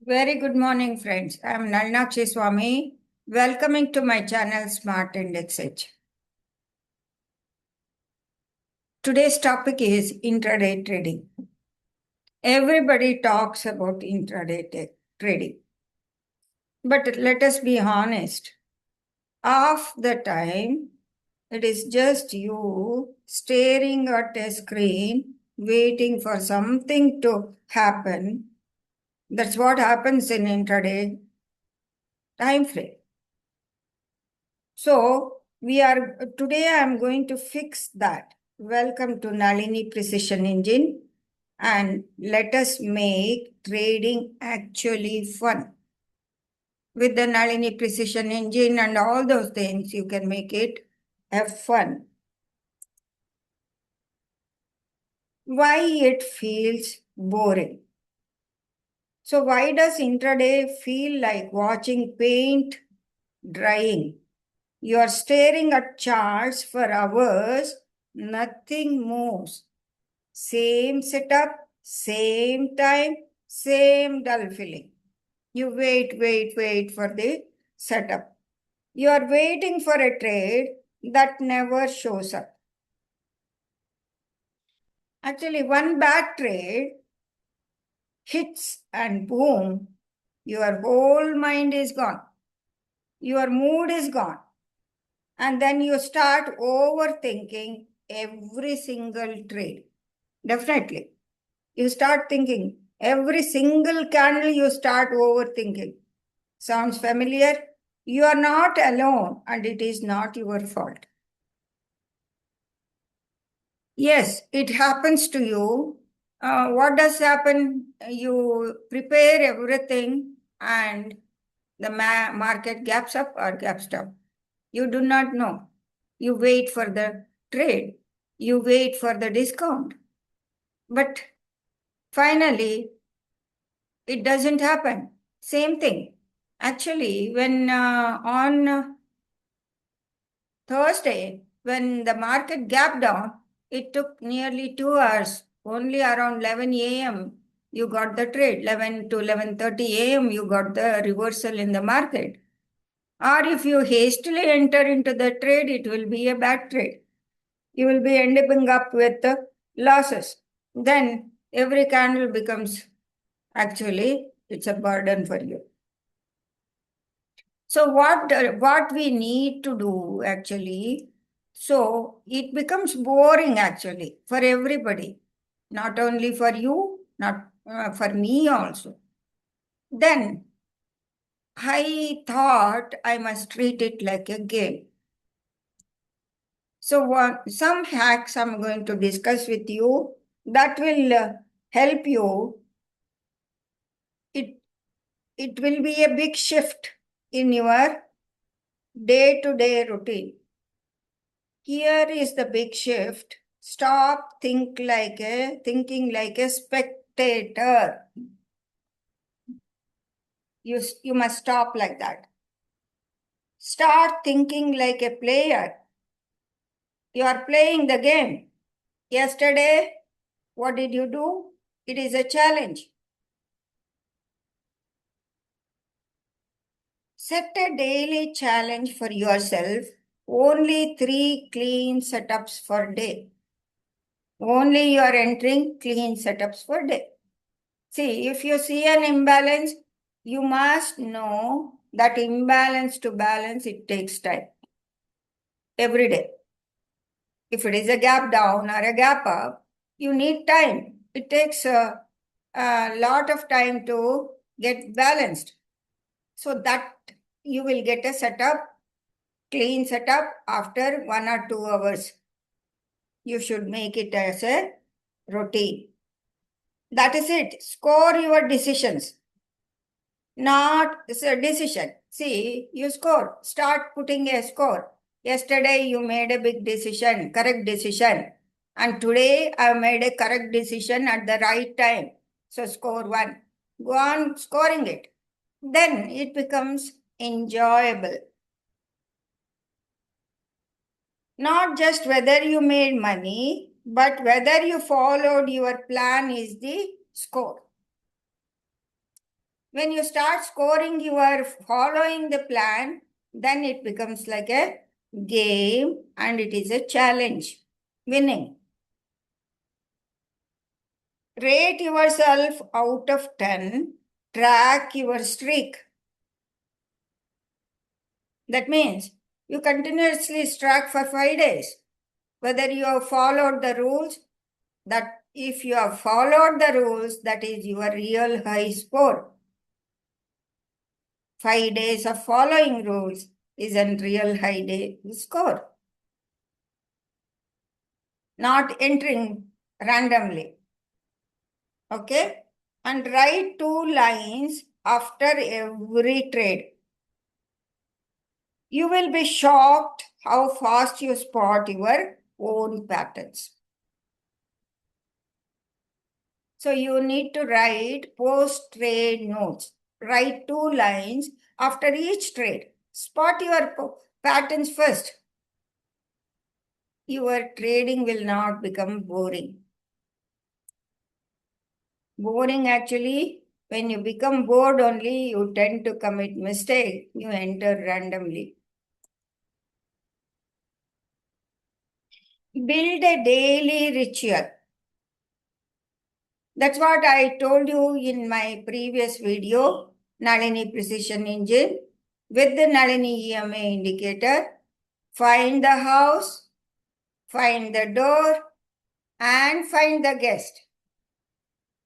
Very good morning, friends. I am Nalnakshi Swami. Welcoming to my channel Smart Index Edge. Today's topic is intraday trading. Everybody talks about trading. But let us be honest. Half the time, it is just you staring at a screen, waiting for something to happen. That's what happens in intraday time frame. So today I am going to fix that. Welcome to Nalini Precision Engine, and let us make trading actually fun. With the Nalini Precision Engine and all those things, you can make it have fun. Why it feels boring? So why does intraday feel like watching paint drying? You are staring at charts for hours, nothing moves. Same setup, same time, same dull feeling. You wait for the setup. You are waiting for a trade that never shows up. Actually, one bad trade hits and boom, your whole mind is gone. Your mood is gone. And then you start overthinking every single trade. Definitely. You start thinking every single candle, you start overthinking. Sounds familiar? You are not alone and it is not your fault. Yes, it happens to you. What does happen? You prepare everything and the market gaps up or gaps down. You do not know. You wait for the trade. You wait for the discount. But finally, it doesn't happen. Same thing. Actually, when on Thursday, when the market gapped down, it took nearly 2 hours. Only around 11 a.m. you got the trade. 11 to 11:30 a.m. you got the reversal in the market. Or if you hastily enter into the trade, it will be a bad trade. You will be ending up with losses. Then every candle becomes actually it's a burden for you. So what we need to do actually, so it becomes boring actually for everybody, not only for you, not for me also. Then I thought I must treat it like a game. So some hacks I'm going to discuss with you that will help you. It will be a big shift in your day-to-day routine. Here is the big shift. Stop thinking like a spectator. You must stop like that. Start thinking like a player. You are playing the game. Yesterday, what did you do? It is a challenge. Set a daily challenge for yourself. Only 3 clean setups per day. Only you are entering clean setups per day. See, if you see an imbalance, you must know that imbalance to balance, it takes time. Every day. If it is a gap down or a gap up, you need time. It takes a lot of time to get balanced. So that you will get a setup, clean setup after 1 or 2 hours. You should make it as a routine. That is it. Score your decisions. Not it's a decision. See, you score. Start putting a score. Yesterday you made a big decision, correct decision. And today I made a correct decision at the right time. So score 1. Go on scoring it. Then it becomes enjoyable. Not just whether you made money, but whether you followed your plan is the score. When you start scoring, you are following the plan, then it becomes like a game and it is a challenge. Winning. Rate yourself out of 10, track your streak. That means you continuously track for 5 days. Whether you have followed the rules, that if you have followed the rules, that is your real high score. 5 days of following rules is a real high day score. Not entering randomly. Okay? And write 2 lines after every trade. You will be shocked how fast you spot your own patterns. So you need to write post-trade notes. Write 2 lines after each trade. Spot your patterns first. Your trading will not become boring. Boring actually, when you become bored only, you tend to commit mistake. You enter randomly. Build a daily ritual. That's what I told you in my previous video, Nalini Precision Engine. With the Nalini EMA indicator, find the house, find the door, and find the guest.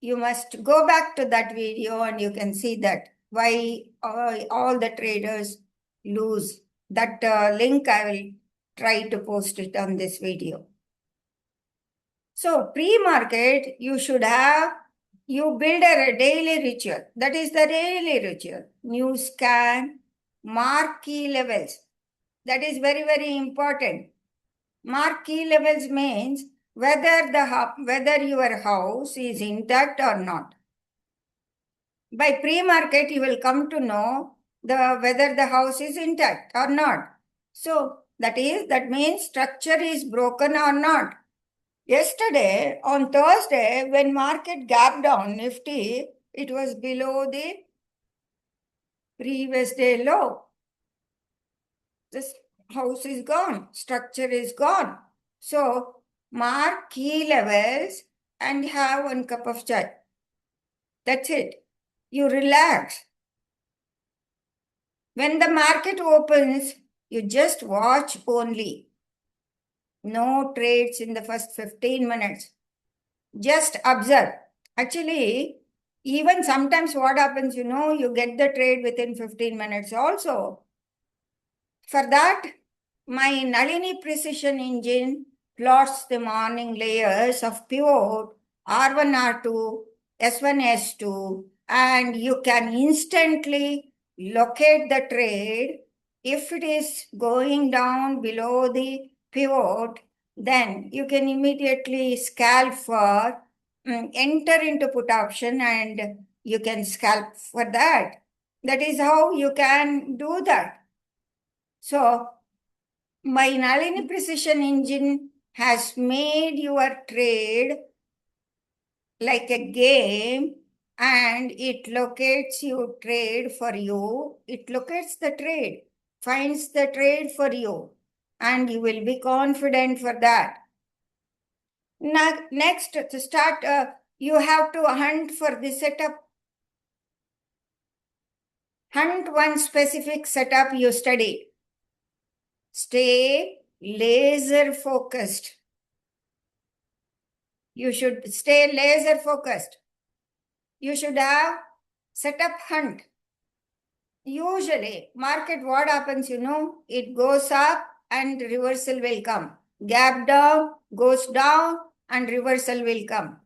You must go back to that video and you can see that why all the traders lose. That link I will try to post it on this video. So pre-market, you should have, you build a daily ritual. That is the daily ritual. You scan, mark key levels. That is very, very important. Mark key levels means whether your house is intact or not. By pre-market, you will come to know whether the house is intact or not. So that means structure is broken or not. Yesterday, on Thursday, when market gapped down Nifty, it was below the previous day low. This house is gone, structure is gone. So mark key levels and have 1 cup of chai. That's it. You relax. When the market opens, you just watch only. No trades in the first 15 minutes. Just observe. Actually, even sometimes what happens, you get the trade within 15 minutes also. For that, my Nalini Precision Engine plots the morning layers of pivot R1, R2, S1, S2, and you can instantly locate the trade. If it is going down below the pivot, then you can immediately scalp for enter into put option and you can scalp for that. That is how you can do that. So my Nalini Precision Engine has made your trade like a game and it locates your trade for you. It locates the trade, finds the trade for you, and you will be confident for that. Next, to start, you have to hunt for the setup. Hunt one specific setup you studied. Stay laser focused. You should stay laser focused. You should have setup hunt. Usually, market what happens, it goes up and reversal will come. Gap down, goes down and reversal will come.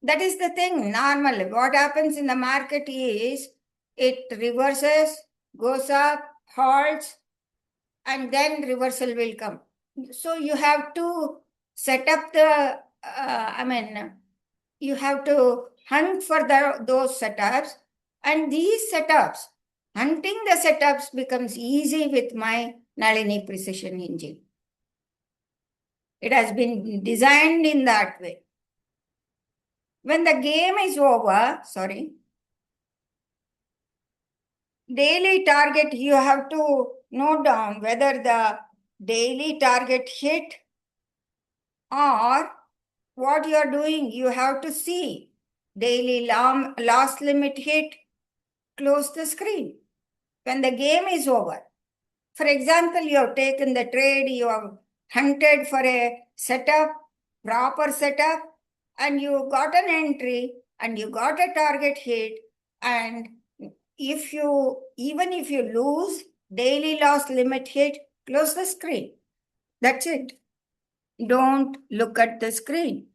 That is the thing normally. What happens in the market is it reverses, goes up, halts, and then reversal will come. So you have to set up you have to hunt for those setups, and these setups, hunting the setups becomes easy with my Nalini Precision Engine. It has been designed in that way. When the game is over, daily target, you have to note down whether the daily target hit or what you are doing. You have to see daily loss limit hit, close the screen when the game is over. For example, you have taken the trade, you have hunted for a setup, proper setup, and you got an entry and you got a target hit. And even if you lose, daily loss limit hit, close the screen. That's it. Don't look at the screen.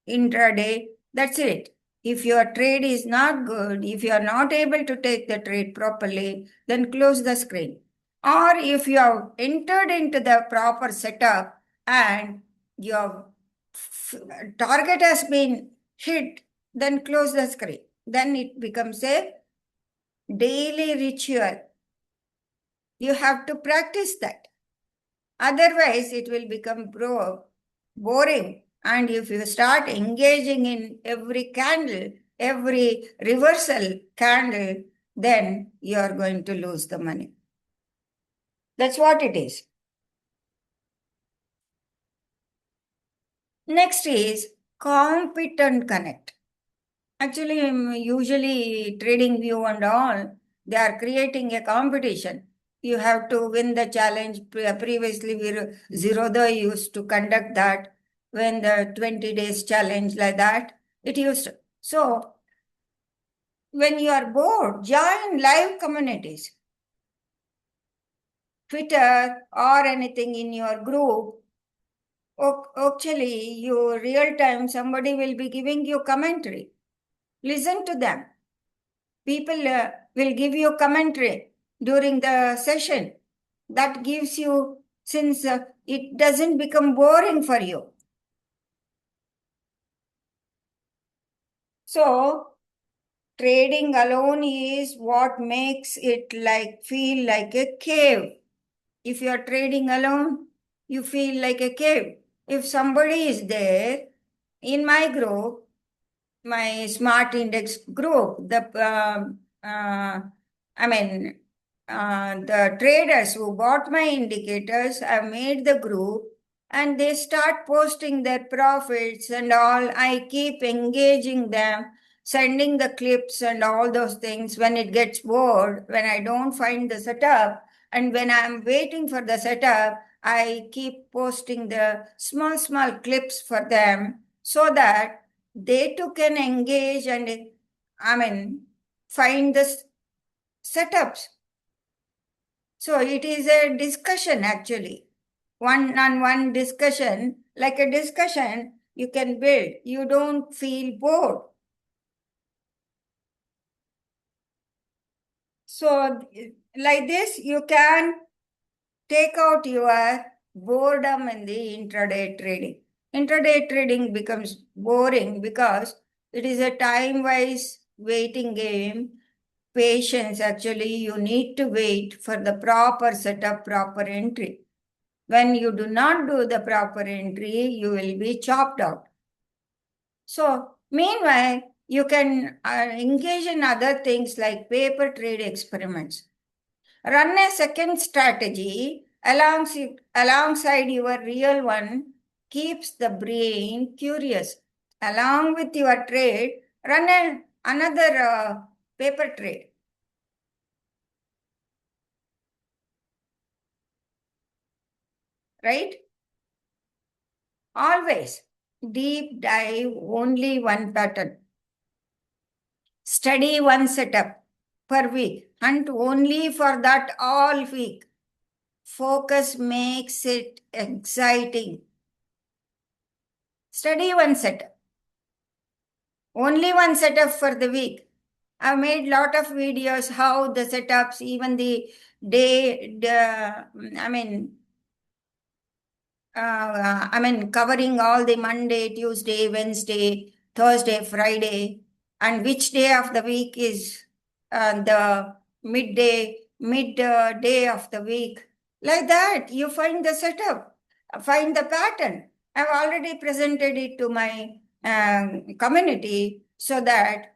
Intraday, that's it. If your trade is not good, if you are not able to take the trade properly, then close the screen. Or if you have entered into the proper setup and your target has been hit, then close the screen. Then it becomes a daily ritual. You have to practice that. Otherwise, it will become boring. And if you start engaging in every candle, every reversal candle, then you are going to lose the money. That's what it is. Next is competent connect. Actually, usually TradingView and all, they are creating a competition. You have to win the challenge. Previously, Zerodha used to conduct that when the 20 days challenge like that. It used to. So, when you are bored, join live communities, Twitter or anything in your group. Actually, you real time, somebody will be giving you commentary. Listen to them. People will give you commentary during the session. That gives you, since it doesn't become boring for you. So, trading alone is what makes it feel like a cave. If you are trading alone, you feel like a cave. If somebody is there in my group, my smart index group, the traders who bought my indicators have made the group and they start posting their profits and all. I keep engaging them, sending the clips and all those things. When it gets bored, when I don't find the setup, and when I'm waiting for the setup, I keep posting the small clips for them so that they too can engage and find the setups. So it is a discussion actually, one-on-one discussion. Like a discussion you can build, you don't feel bored. So like this you can take out your boredom in the intraday trading. Intraday trading becomes boring because it is a time-wise waiting game. Patience, actually, you need to wait for the proper setup, proper entry. When you do not do the proper entry, you will be chopped out. So, meanwhile, you can engage in other things like paper trade experiments. Run a second strategy alongside your real one, keeps the brain curious. Along with your trade, run another paper trade. Right? Always deep dive only one pattern. Study one setup per week. Hunt only for that all week. Focus makes it exciting. Study one setup. Only one setup for the week. I've made lot of videos how the setups, even the day, covering all the Monday, Tuesday, Wednesday, Thursday, Friday, and which day of the week is the mid day of the week. Like that, you find the setup, find the pattern. I've already presented it to my community so that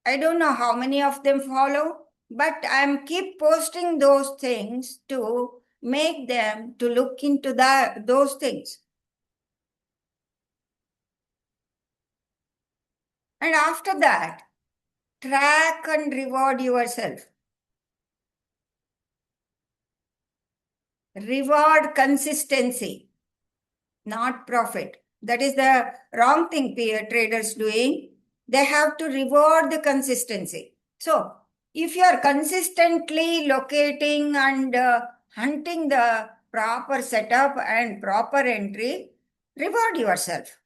I don't know how many of them follow, But I'm keep posting those things to make them to look into those things. And after that, track and reward yourself. Reward consistency, not profit. That is the wrong thing traders doing. They have to reward the consistency. So, if you are consistently locating and hunting the proper setup and proper entry, reward yourself.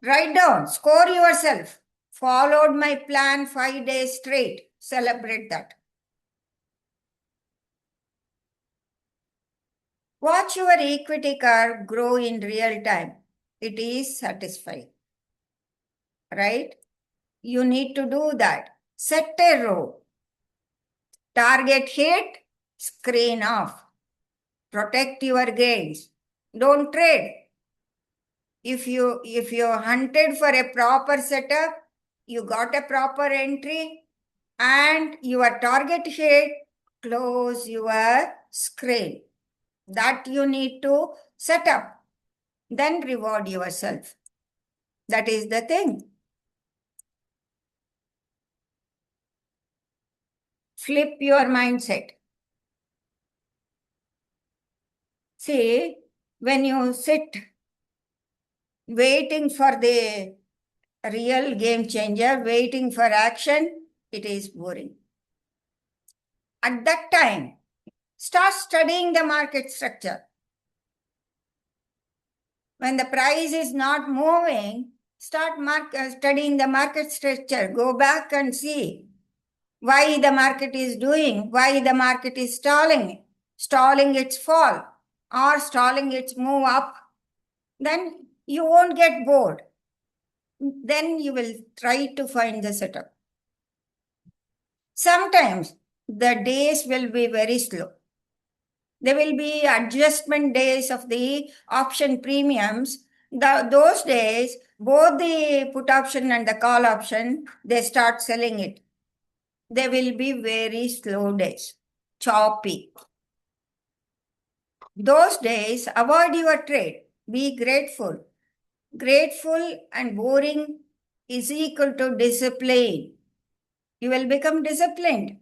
Write down, score yourself. Followed my plan 5 days straight. Celebrate that. Watch your equity curve grow in real time. It is satisfying, right? You need to do that. Set a row. Target hit, screen off. Protect your gains. Don't trade. If you hunted for a proper setup, you got a proper entry, and your target hit, close your screen. That you need to set up. Then reward yourself. That is the thing. Flip your mindset. See, when you sit waiting for the real game changer, waiting for action, it is boring. At that time, start studying the market structure. When the price is not moving, start studying the market structure. Go back and see why the market is doing, why the market is stalling its fall or stalling its move up. Then you won't get bored. Then you will try to find the setup. Sometimes the days will be very slow. There will be adjustment days of the option premiums. Those days, both the put option and the call option, they start selling it. They will be very slow days, choppy. Those days, avoid your trade. Be grateful. Grateful and boring is equal to discipline. You will become disciplined.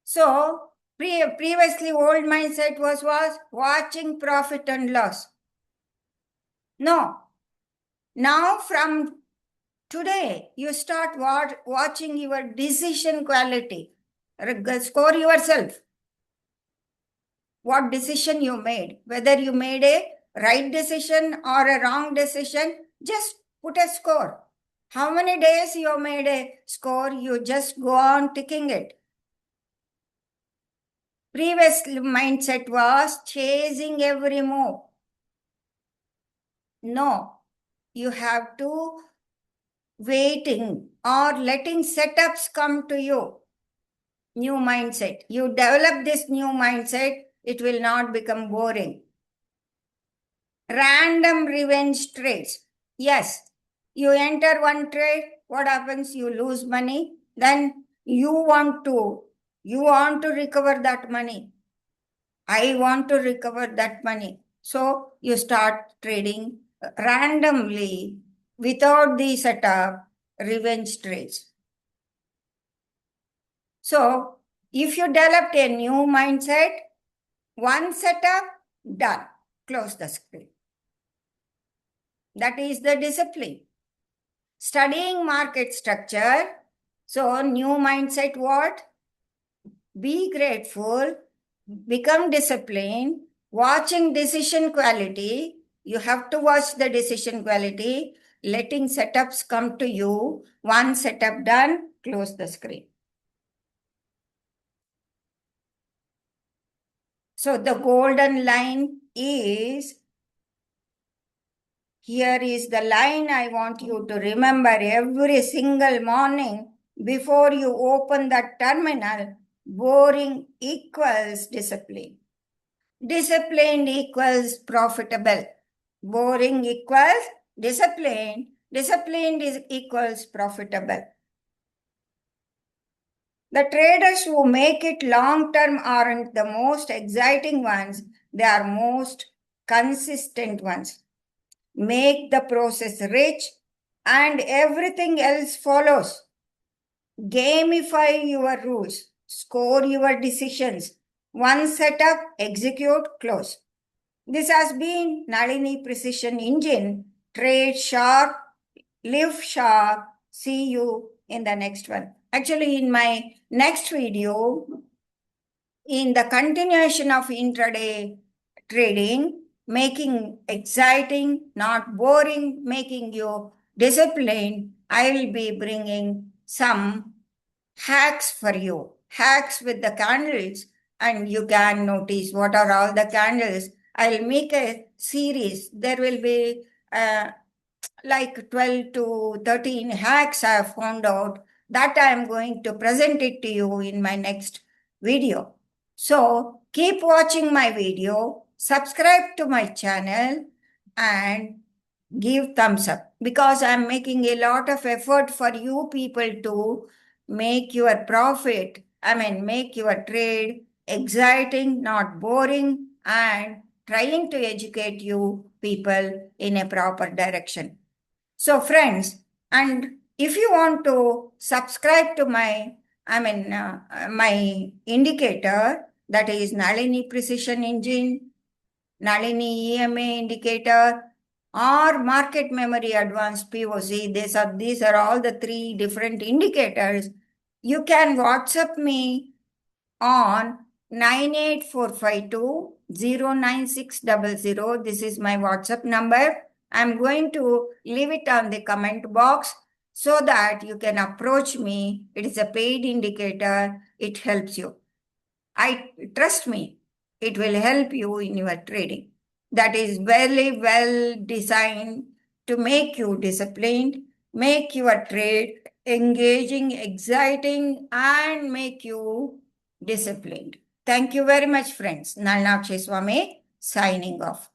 So, previously old mindset was watching profit and loss. No. Now from today, you start watching your decision quality. Score yourself. What decision you made. Whether you made a right decision or a wrong decision, just put a score. How many days you made a score, you just go on ticking it. Previous mindset was chasing every move. No, you have to waiting or letting setups come to you. New mindset. You develop this new mindset, it will not become boring. Random revenge trades. Yes, you enter one trade, what happens? You lose money, then you want to recover that money. I want to recover that money. So you start trading randomly without the setup, revenge trades. So if you developed a new mindset, one setup, done. Close the screen. That is the discipline. Studying market structure. So new mindset what? Be grateful, become disciplined, watching decision quality. You have to watch the decision quality, letting setups come to you. One setup done, close the screen. So the golden line is, here is the line I want you to remember every single morning before you open that terminal. Boring equals discipline. Disciplined equals profitable. Boring equals discipline. Disciplined is equals profitable. The traders who make it long term aren't the most exciting ones, they are most consistent ones. Make the process rich and everything else follows. Gamify your rules, score your decisions. One setup, execute, close. This has been Nalini Precision Engine. Trade sharp, live sharp. See you in the next one. Actually, in my next video, in the continuation of intraday trading, making exciting, not boring, making you disciplined, I will be bringing some hacks for you. Hacks with the candles, and you can notice what are all the candles. I'll make a series. There will be like 12 to 13 hacks I have found out that I am going to present it to you in my next video. So keep watching my video, subscribe to my channel, and give thumbs up because I'm making a lot of effort for you people to make your profit. Make your trade exciting, not boring, and trying to educate you people in a proper direction. So, friends, and if you want to subscribe to my indicator, that is Nalini Precision Engine, Nalini EMA indicator, or Market Memory Advanced POC. These are all the three different indicators. You can WhatsApp me on 98452 This is my WhatsApp number. I'm going to leave it on the comment box so that you can approach me. It is a paid indicator. It helps you. Trust me, it will help you in your trading. That is very well designed to make you disciplined, make your trade engaging, exciting, and make you disciplined. Thank you very much, friends. Nalnakshi Swami signing off.